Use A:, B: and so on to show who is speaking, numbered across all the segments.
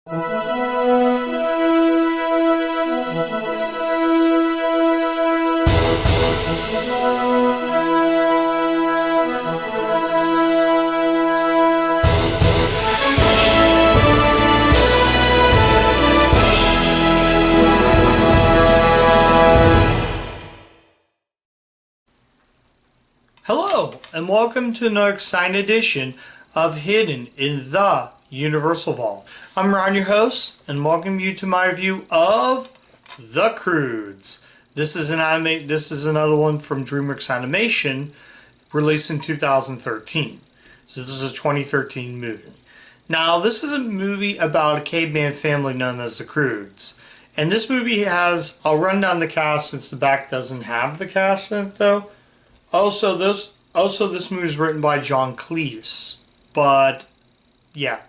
A: Hello, and welcome to another exciting edition of Hidden in the Universal Vault. I'm Ron, your host, and welcome you to my review of The Croods. This is another one from DreamWorks Animation, released in 2013. So this is a 2013 movie. Now, this is a movie about a caveman family known as the Croods. And this movie has, I'll run down the cast since the back doesn't have the cast in it though. Also, this movie is written by John Cleese, but yeah.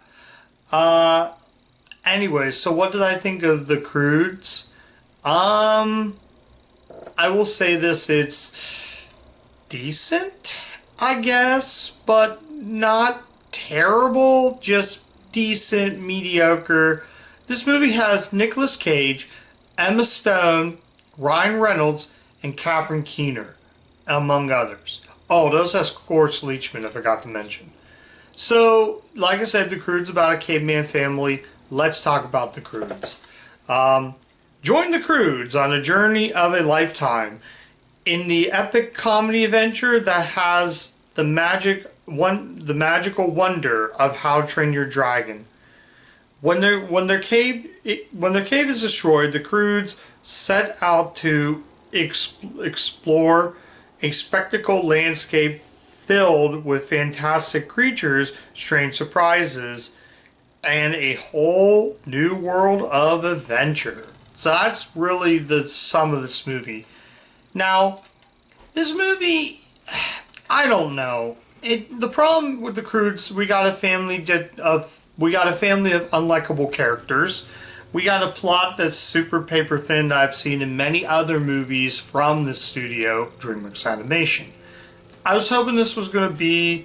A: Anyway, so what did I think of The Croods? I will say this: it's decent, I guess, but not terrible. Just decent, mediocre. This movie has Nicolas Cage, Emma Stone, Ryan Reynolds, and Catherine Keener, among others. Oh, those has Cloris Leachman, I forgot to mention. So, like I said, The Croods about a caveman family. Let's talk about The Croods. Join The Croods on a journey of a lifetime in the epic comedy adventure that has the magical wonder of How to Train Your Dragon. When their cave is destroyed, the Croods set out to explore a spectacle landscape filled with fantastic creatures, strange surprises, and a whole new world of adventure. So that's really the sum of this movie. Now, this movie, I don't know. The problem with the Croods, we got a family of unlikable characters. We got a plot that's super paper thin that I've seen in many other movies from this studio, DreamWorks Animation. I was hoping this was going to be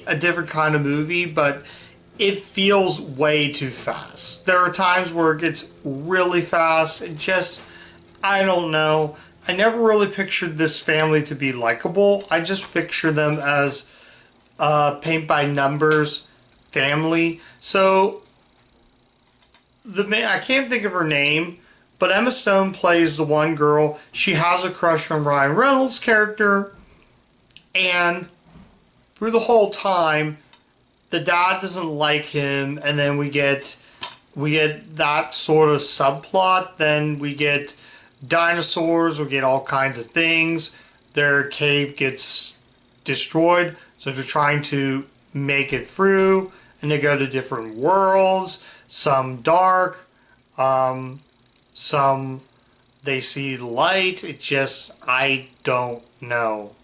A: a different kind of movie, but it feels way too fast. There are times where it gets really fast. I don't know. I never really pictured this family to be likable. I just picture them as paint by numbers family. So I can't think of her name, but Emma Stone plays the one girl. She has a crush on Ryan Reynolds' character, and through the whole time, the dad doesn't like him, and then we get that sort of subplot. Then we get dinosaurs, we get all kinds of things. Their cave gets destroyed, so they're trying to make it through, and they go to different worlds. Some dark, some they see light. I don't know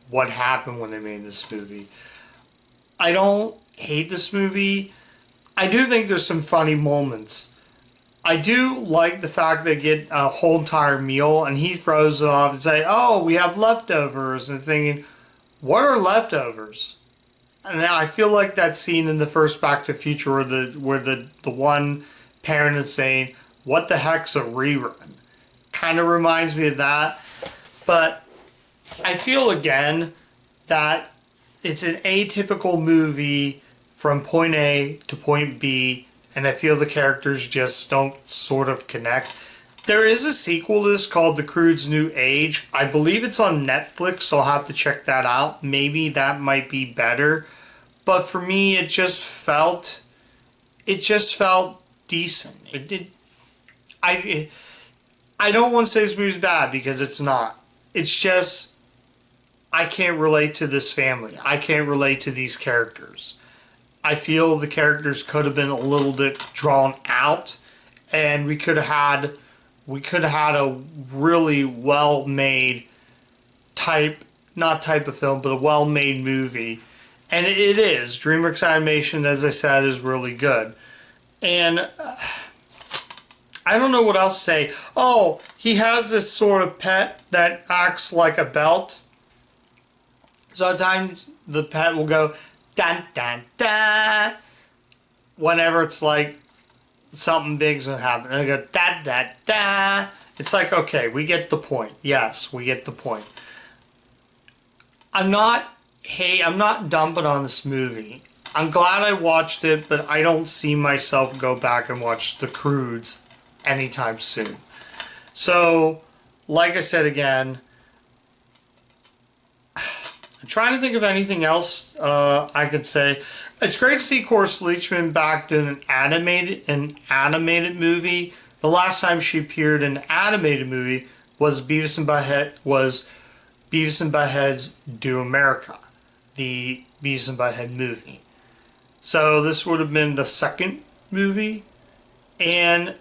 A: what happened when they made this movie. I don't hate this movie. I do think there's some funny moments. I do like the fact they get a whole entire meal and he throws it off and say, "Oh, we have leftovers," and thinking, what are leftovers? And I feel like that scene in the first Back to the Future where the one parent is saying, "What the heck's a rerun?" Kind of reminds me of that. But I feel again that it's an atypical movie from point A to point B, and I feel the characters just don't sort of connect. There is a sequel to this called The Croods New Age. I believe it's on Netflix, so I'll have to check that out. Maybe that might be better. But for me, it just felt decent. I don't want to say this movie's bad because it's not. It's just I can't relate to this family. I can't relate to these characters. I feel the characters could have been a little bit drawn out, and we could have had a really well-made not type of film, but a well-made movie. And it is. DreamWorks Animation, as I said, is really good. And I don't know what else to say. Oh, he has this sort of pet that acts like a belt. So at times the pet will go, dun dun dun. whenever it's like something big's gonna happen, and I go da da da. It's like, okay, we get the point. Yes, we get the point. I'm not, hey, I'm not dumping on this movie. I'm glad I watched it, but I don't see myself go back and watch The Croods anytime soon. So, like I said again, I'm trying to think of anything else I could say. It's great to see Cloris Leachman back doing an animated movie. The last time she appeared in an animated movie was Beavis and Butthead's Do America, the Beavis and Butthead movie. So this would have been the second movie. And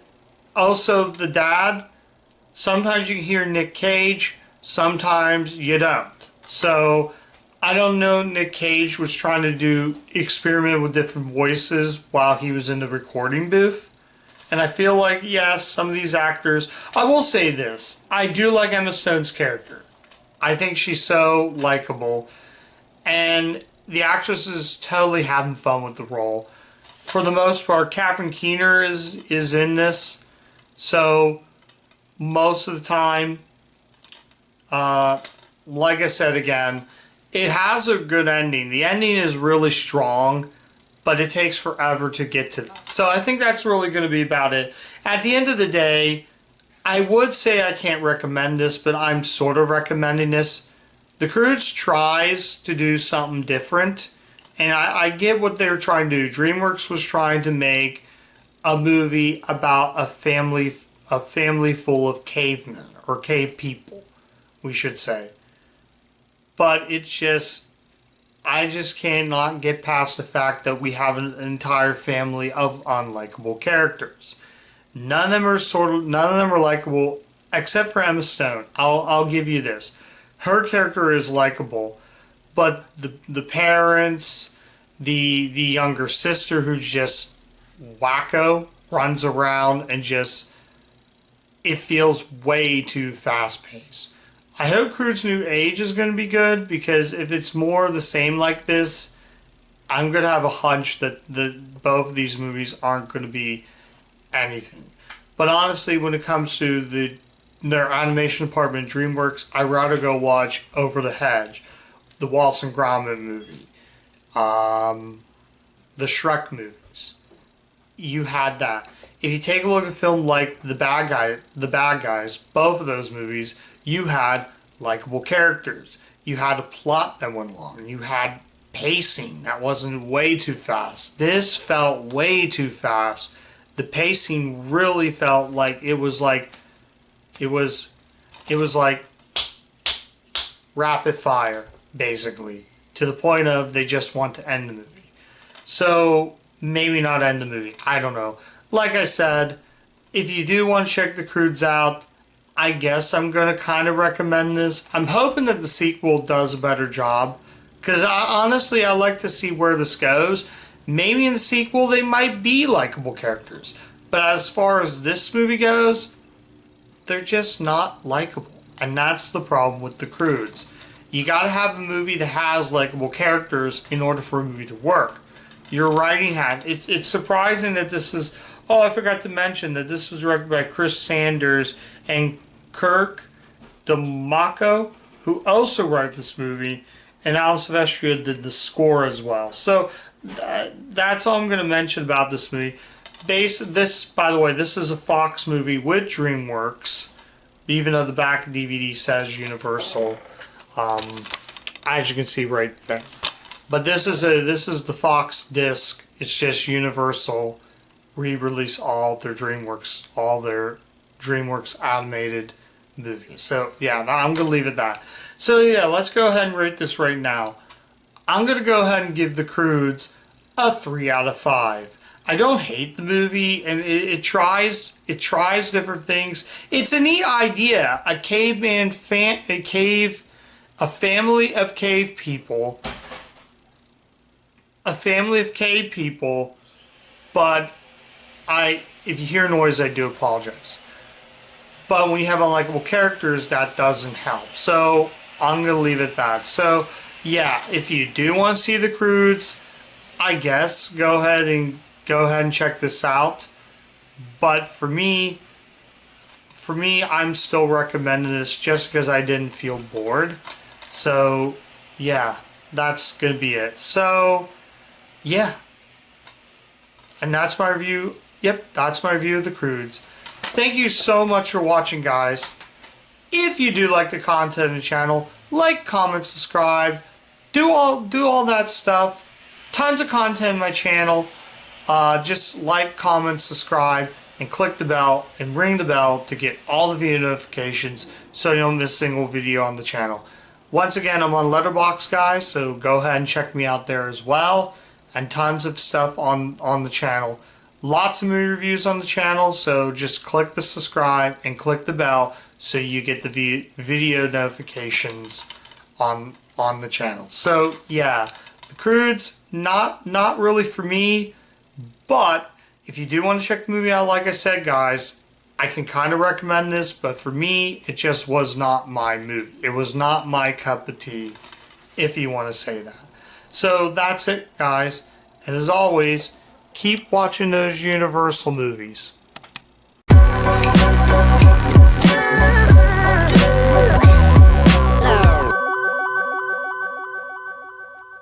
A: also the dad, sometimes you can hear Nick Cage, sometimes you don't. So I don't know, Nick Cage was trying to experiment with different voices while he was in the recording booth. And I feel like, yes, some of these actors, I will say this, I do like Emma Stone's character. I think she's so likable. And the actress is totally having fun with the role. For the most part, Catherine Keener is in this. So, most of the time, like I said again, it has a good ending. The ending is really strong, but it takes forever to get to that. So I think that's really going to be about it. At the end of the day, I would say I can't recommend this, but I'm sort of recommending this. The Croods tries to do something different, and I get what they're trying to do. DreamWorks was trying to make a movie about a family full of cavemen, or cave people, we should say. But it's just, I just cannot get past the fact that we have an entire family of unlikable characters. None of them are likable, except for Emma Stone. I'll give you this. Her character is likable, but the parents, the younger sister who's just wacko, runs around and just, it feels way too fast paced. I hope Croods New Age is going to be good, because if it's more of the same like this, I'm going to have a hunch that both of these movies aren't going to be anything. But honestly, when it comes to their animation department, DreamWorks, I'd rather go watch Over the Hedge, the Wallace and Gromit movie, the Shrek movies. You had that. If you take a look at a film like The Bad Guys, both of those movies, you had likable characters. You had a plot that went along. You had pacing that wasn't way too fast. This felt way too fast. The pacing really felt like it was like rapid fire, basically, to the point of they just want to end the movie. So maybe not end the movie. I don't know. Like I said, if you do want to check the Croods out, I guess I'm going to kind of recommend this. I'm hoping that the sequel does a better job, because honestly, I like to see where this goes. Maybe in the sequel they might be likable characters. But as far as this movie goes, they're just not likable. And that's the problem with the Croods. You got to have a movie that has likable characters in order for a movie to work. Your writing hand. It's surprising that this is... Oh, I forgot to mention that this was directed by Chris Sanders and Kirk D'Amaco, who also wrote this movie, and Alan Silvestri did the score as well. So that's all I'm going to mention about this movie. By the way, this is a Fox movie with DreamWorks, even though the back of the DVD says Universal, as you can see right there. But this is the Fox disc. It's just Universal re-release all their DreamWorks animated movies. So yeah, I'm gonna leave it at that. So yeah, let's go ahead and rate this right now. I'm gonna go ahead and give The Croods a 3 out of 5. I don't hate the movie, and it tries different things. It's a neat idea. A family of cave people. But if you hear noise, I do apologize. But when you have unlikable characters, that doesn't help. So I'm going to leave it at that. So yeah, if you do want to see The Croods, I guess go ahead and go ahead and check this out. But for me, I'm still recommending this just because I didn't feel bored. So, yeah, that's going to be it. So, yeah. And that's my review. Yep, that's my review of the Croods. Thank you so much for watching, guys. If you do like the content of the channel, like, comment, subscribe, do all that stuff. Tons of content in my channel. Just like, comment, subscribe, and click the bell and ring the bell to get all the video notifications so you don't miss a single video on the channel. Once again, I'm on Letterboxd, guys, so go ahead and check me out there as well. And tons of stuff on the channel. Lots of movie reviews on the channel, so just click the subscribe and click the bell so you get the video notifications on the channel. So yeah, the Croods, not really for me, but if you do want to check the movie out, like I said, guys, I can kind of recommend this, but for me, it just was not my movie. It was not my cup of tea, if you want to say that. So that's it, guys. And as always, keep watching those Universal movies.